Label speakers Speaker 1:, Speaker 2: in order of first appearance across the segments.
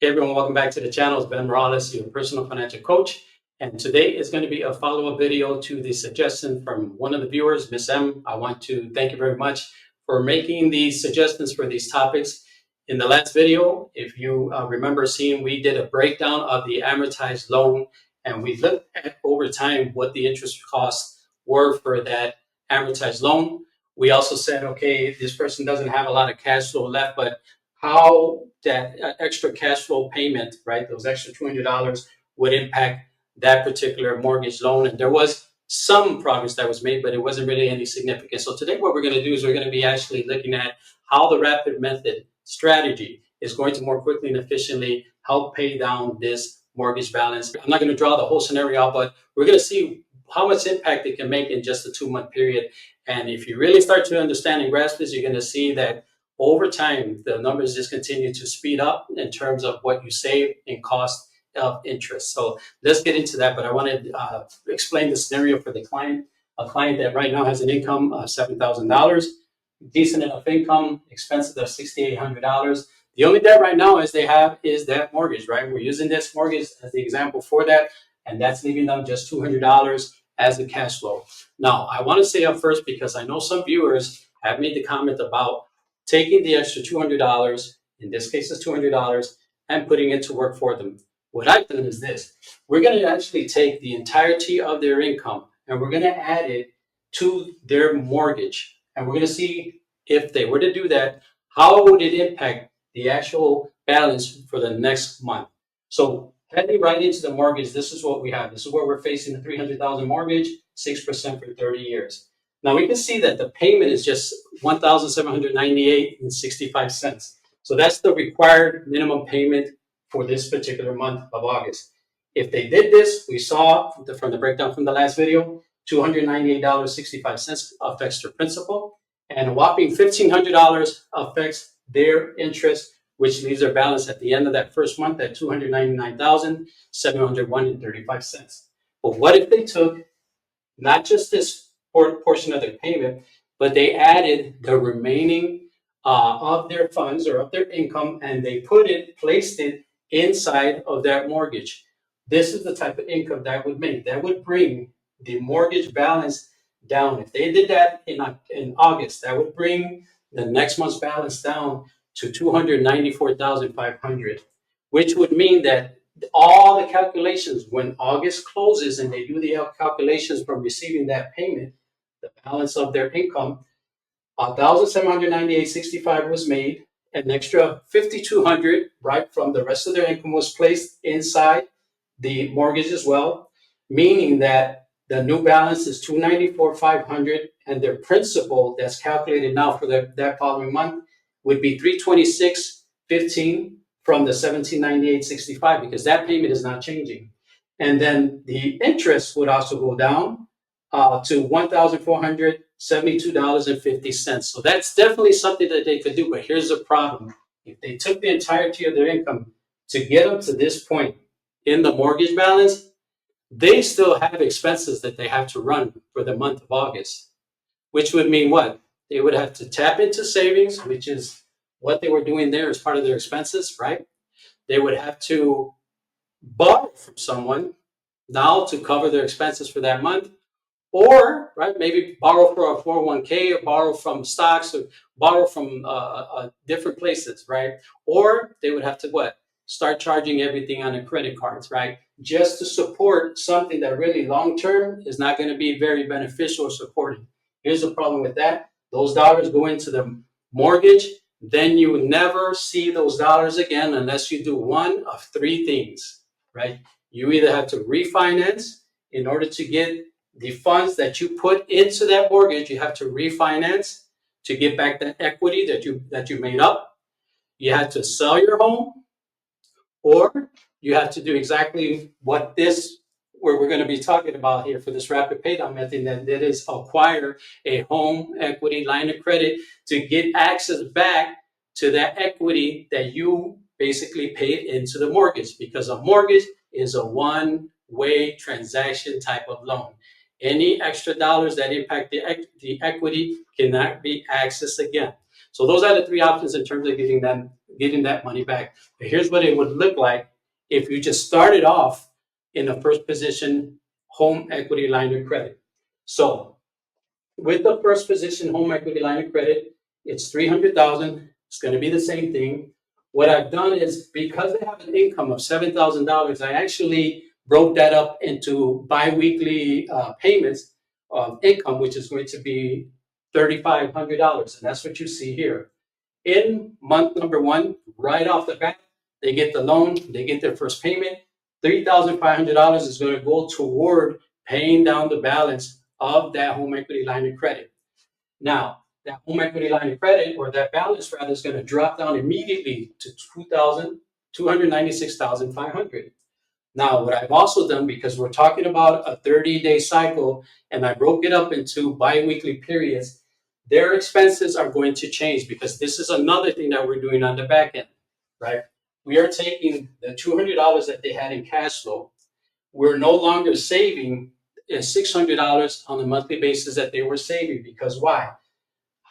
Speaker 1: Hey everyone, welcome back to the channel. It's Ben Morales, your personal financial coach. And today is going to be a follow-up video to the suggestion from one of the viewers, Miss M. I want to thank you very much for making these suggestions for these topics. In the last video, if you remember seeing, we did a breakdown of the amortized loan, and we looked at over time what the interest costs were for that amortized loan. We also said, okay, this person doesn't have a lot of cash flow left, but how that extra cash flow payment, right, those extra $200 would impact that particular mortgage loan. And there was some progress that was made, but it wasn't really any significant. So today what we're going to do is we're going to be actually looking at how the rapid method strategy is going to more quickly and efficiently help pay down this mortgage balance. I'm not going to draw the whole scenario out, but we're going to see how much impact it can make in just a 2-month period. And if you really start to understand and grasp this, you're going to see that over time, the numbers just continue to speed up in terms of what you save in cost of interest. So let's get into that. But I want to explain the scenario for the client, a client that right now has an income of $7,000, decent enough income, expenses of $6,800. The only debt right now they have is that mortgage, right? We're using this mortgage as the example for that, and that's leaving them just $200 as the cash flow. Now, I want to say up first, because I know some viewers have made the comment about taking the extra $200, in this case it's $200, and putting it to work for them. What I've done is this. We're going to actually take the entirety of their income and we're going to add it to their mortgage. And we're going to see, if they were to do that, how would it impact the actual balance for the next month. So heading right into the mortgage, this is what we have. This is where we're facing the $300,000 mortgage, 6% for 30 years. Now we can see that the payment is just $1,798.65. So that's the required minimum payment for this particular month of August. If they did this, we saw from the breakdown from the last video, $298.65 affects their principal, and a whopping $1,500 affects their interest, which leaves their balance at the end of that first month at $299,701.35. But what if they took not just this portion of their payment, but they added the remaining of their funds or of their income, and they placed it inside of that mortgage? This is the type of income that would make. That would bring the mortgage balance down. If they did that in August, that would bring the next month's balance down to $294,500, which would mean that all the calculations, when August closes and they do the calculations from receiving that payment, the balance of their income, $1,798.65 was made. An extra $5,200, right, from the rest of their income was placed inside the mortgage as well, meaning that the new balance is $294,500, and their principal that's calculated now for that following month would be $326.15 from the $1,798.65, because that payment is not changing. And then the interest would also go down to $1,472.50. So that's definitely something that they could do. But here's the problem. If they took the entirety of their income to get up to this point in the mortgage balance, they still have expenses that they have to run for the month of August, which would mean what? They would have to tap into savings, which is what they were doing there as part of their expenses, right? They would have to borrow from someone now to cover their expenses for that month, or right, maybe borrow for a 401k, or borrow from stocks, or borrow from different places, right? Or they would have to what? Start charging everything on their credit cards, right? Just to support something that really long-term is not going to be very beneficial or supporting. Here's the problem with that. Those dollars go into the mortgage, then you would never see those dollars again unless you do one of three things, right? You either have to refinance in order to get the funds that you put into that mortgage. You have to refinance to get back that equity that you made up. You have to sell your home, or you have to do exactly what we're going to be talking about here for this rapid paydown method, that is acquire a home equity line of credit to get access back to that equity that you basically paid into the mortgage, because a mortgage is a one-way transaction type of loan. Any extra dollars that impact the equity cannot be accessed again. So those are the three options in terms of getting that money back. But here's what it would look like if you just started off in the first position home equity line of credit. So with the first position home equity line of credit, it's 300,000. It's going to be the same thing. What I've done is, because they have an income of $7,000, I actually broke that up into biweekly payments of income, which is going to be $3,500, and that's what you see here. In month number one, right off the bat, they get the loan, they get their first payment. $3,500 is going to go toward paying down the balance of that home equity line of credit. Now, that home equity line of credit, or that balance rather, is going to drop down immediately to $296,500. Now, what I've also done, because we're talking about a 30-day cycle, and I broke it up into bi-weekly periods, their expenses are going to change, because this is another thing that we're doing on the back end, right? We are taking the $200 that they had in cash flow. We're no longer saving $600 on a monthly basis that they were saving, because why?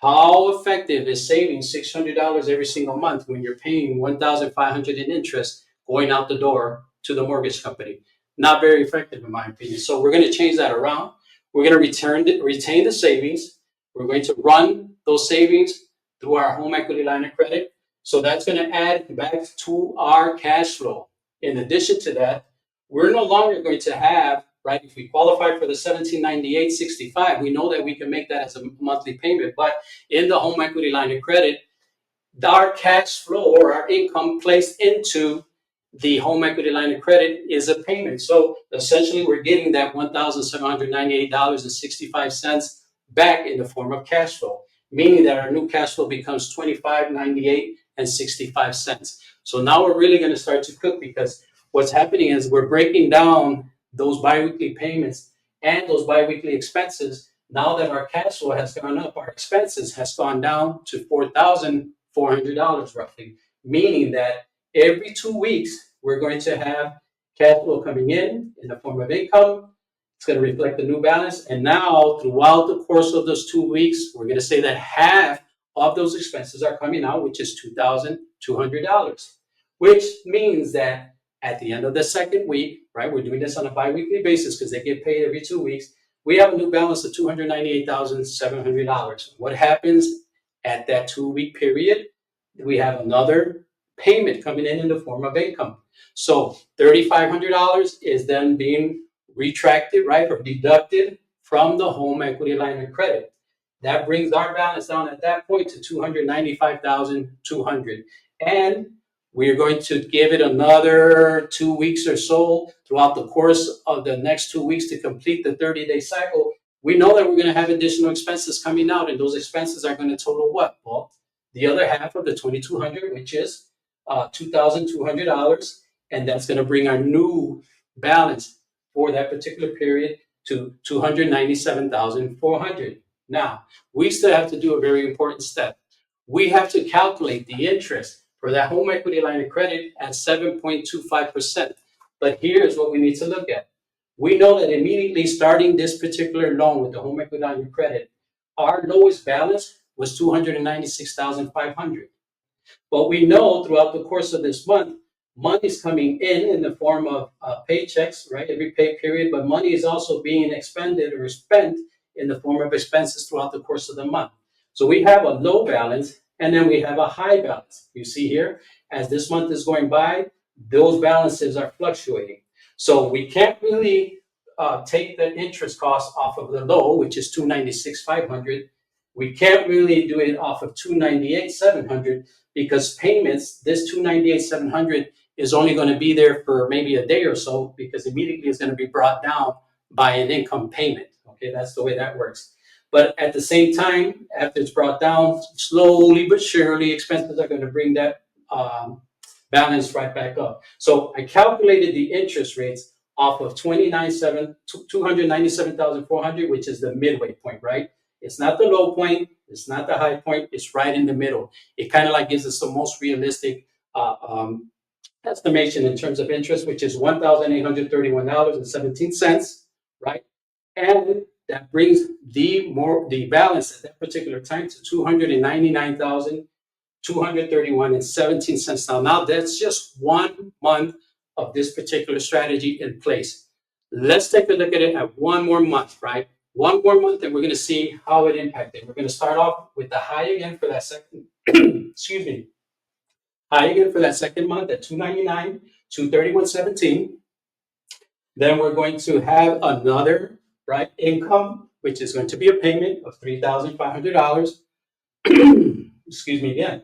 Speaker 1: How effective is saving $600 every single month when you're paying $1,500 in interest going out the door to the mortgage company? Not very effective, in my opinion. So we're going to change that around. We're going to retain the savings. We're going to run those savings through our home equity line of credit. So that's going to add back to our cash flow. In addition to that, we're no longer going to have, right, if we qualify for the $1,798.65, we know that we can make that as a monthly payment. But in the home equity line of credit, our cash flow, or our income placed into the home equity line of credit, is a payment. So essentially, we're getting that $1,798.65 back in the form of cash flow, meaning that our new cash flow becomes $25.98.65. So now we're really going to start to cook, because what's happening is we're breaking down those biweekly payments and those biweekly expenses. Now that our cash flow has gone up, our expenses has gone down to $4,400 roughly, meaning that every 2 weeks we're going to have cash flow coming in the form of income. It's going to reflect the new balance. And now, throughout the course of those 2 weeks, we're going to say that half of those expenses are coming out, which is $2,200, which means that at the end of the second week, right, we're doing this on a bi-weekly basis because they get paid every 2 weeks, we have a new balance of $298,700. What happens at that 2-week period? We have another payment coming in the form of income. So $3,500 is then being retracted, right, or deducted from the home equity line of credit. That brings our balance down at that point to $295,200. And we're going to give it another 2 weeks or so throughout the course of the next 2 weeks to complete the 30-day cycle. We know that we're going to have additional expenses coming out, and those expenses are going to total what? Well, the other half of the $2,200, which is $2,200, and that's going to bring our new balance for that particular period to $297,400. Now, we still have to do a very important step. We have to calculate the interest for that home equity line of credit at 7.25%. But here's what we need to look at. We know that immediately starting this particular loan with the home equity line of credit, our lowest balance was $296,500. But we know throughout the course of this month, money is coming in the form of paychecks, right? Every pay period, but money is also being expended or spent in the form of expenses throughout the course of the month. So we have a low balance, and then we have a high balance. You see here, as this month is going by, those balances are fluctuating. So we can't really take the interest cost off of the low, which is $296,500. We can't really do it off of $298,700, because payments, this $298,700 is only going to be there for maybe a day or so, because immediately it's going to be brought down by an income payment. Okay, that's the way that works. But at the same time, after it's brought down, slowly but surely, expenses are going to bring that balance right back up. So I calculated the interest rates off of $297,400, which is the midway point, right? It's not the low point, it's not the high point, it's right in the middle. It kind of like gives us the most realistic estimation in terms of interest, which is $1,831.17, right? And that brings the balance at that particular time to $299,231.17. Now that's just 1 month of this particular strategy in place. Let's take a look at it at one more month, right? One more month, and we're going to see how it impacted. We're going to start off with the high again for that second, excuse me, high again for that second month at 299, 231.17. Then we're going to have another, right, income, which is going to be a payment of $3,500. Excuse me again.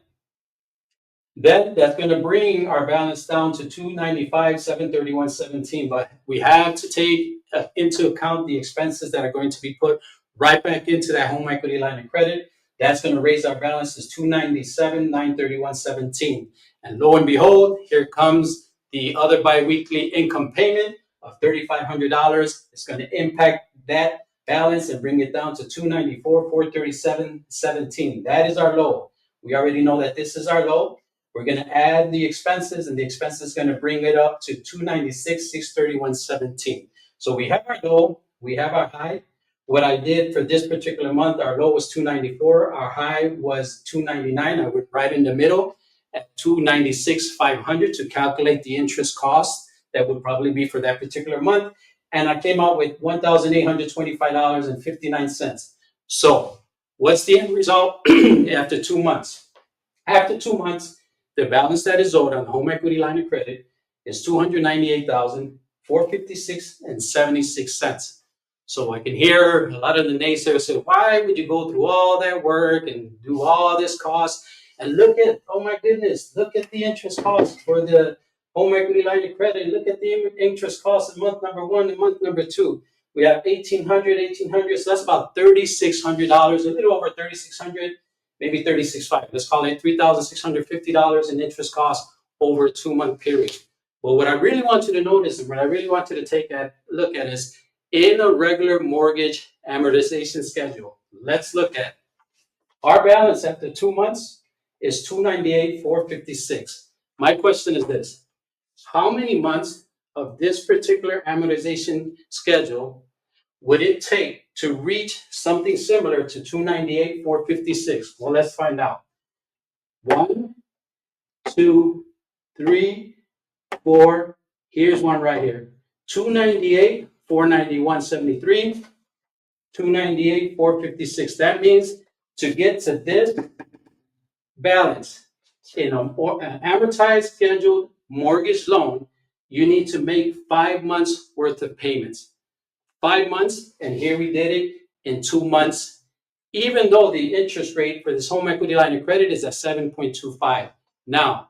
Speaker 1: Then that's going to bring our balance down to 295, 731.17. But we have to take into account the expenses that are going to be put right back into that home equity line of credit. That's going to raise our balance to 297, 931.17. And lo and behold, here comes the other biweekly income payment of $3,500. It's going to impact that balance and bring it down to 294, 437.17. That is our low. We already know that this is our low. We're going to add the expenses, and the expense is going to bring it up to 296, 631.17. So we have our low, we have our high. What I did for this particular month, our low was 294, our high was 299. I went right in the middle at 296,500 to calculate the interest cost that would probably be for that particular month. And I came out with $1,825.59. So what's the end result after 2 months? After 2 months, the balance that is owed on the home equity line of credit is $298,456.76. So I can hear a lot of the naysayers say, why would you go through all that work and do all this cost? And look at, oh my goodness, look at the interest cost for the home equity line of credit. Look at the interest cost in month number 1 and month number 2. We have $1,800, so that's about $3,600, a little over $3,600. Maybe $36,500. Let's call it $3,650 in interest costs over a 2-month period. But what I really want you to notice and what I really want you to take a look at is in a regular mortgage amortization schedule. Let's look at our balance after 2 months is $298,456. My question is this: how many months of this particular amortization schedule would it take to reach something similar to 298,456? Well, let's find out. 1, 2, 3, 4. Here's one right here. 298, 491.73, 298, 456. That means to get to this balance in an amortized scheduled mortgage loan, you need to make 5 months worth of payments. 5 months, and here we did it in 2 months, even though the interest rate for this home equity line of credit is at 7.25. Now,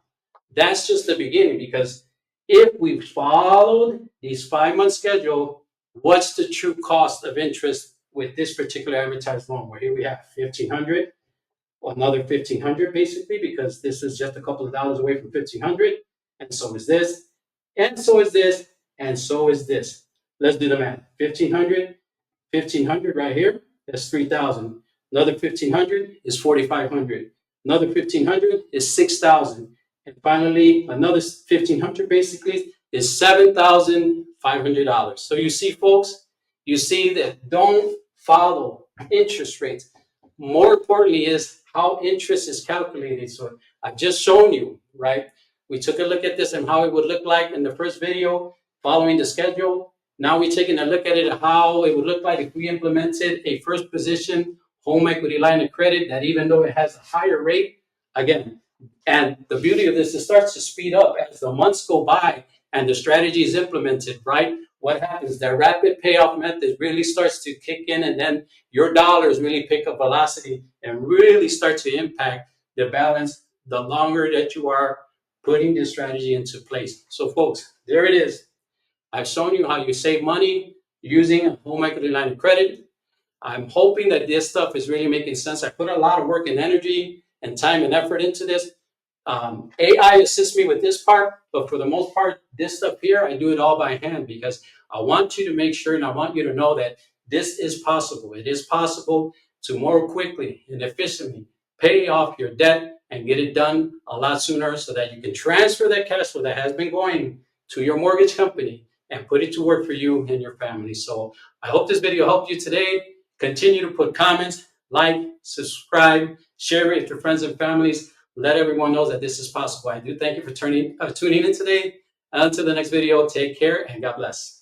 Speaker 1: that's just the beginning, because if we followed these 5-month schedule, what's the true cost of interest with this particular amortized loan? Well, here we have $1,500, another $1,500 basically, because this is just a couple of dollars away from $1,500, and so is this, and so is this, and so is this. Let's do the math. 1,500 right here, that's 3,000. Another 1,500 is 4,500. Another 1,500 is 6,000. And finally, another 1,500 basically is $7,500. So you see, folks, you see that don't follow interest rates. More importantly is how interest is calculated. So I've just shown you, right? We took a look at this and how it would look like in the first video following the schedule. Now we're taking a look at it, how it would look like if we implemented a first position home equity line of credit that, even though it has a higher rate, again, and the beauty of this, it starts to speed up as the months go by and the strategy is implemented, right? What happens? That rapid payoff method really starts to kick in, and then your dollars really pick up velocity and really start to impact the balance the longer that you are putting this strategy into place. So folks, there it is. I've shown you how you save money using a home equity line of credit. I'm hoping that this stuff is really making sense. I put a lot of work and energy and time and effort into this. AI assists me with this part, but for the most part, this stuff here, I do it all by hand, because I want you to make sure and I want you to know that this is possible. It is possible to more quickly and efficiently pay off your debt and get it done a lot sooner, so that you can transfer that cash flow that has been going to your mortgage company and put it to work for you and your family. So I hope this video helped you today. Continue to put comments, like, subscribe, share it with your friends and families. Let everyone know that this is possible. I do thank you for tuning in today. Until the next video, take care and God bless.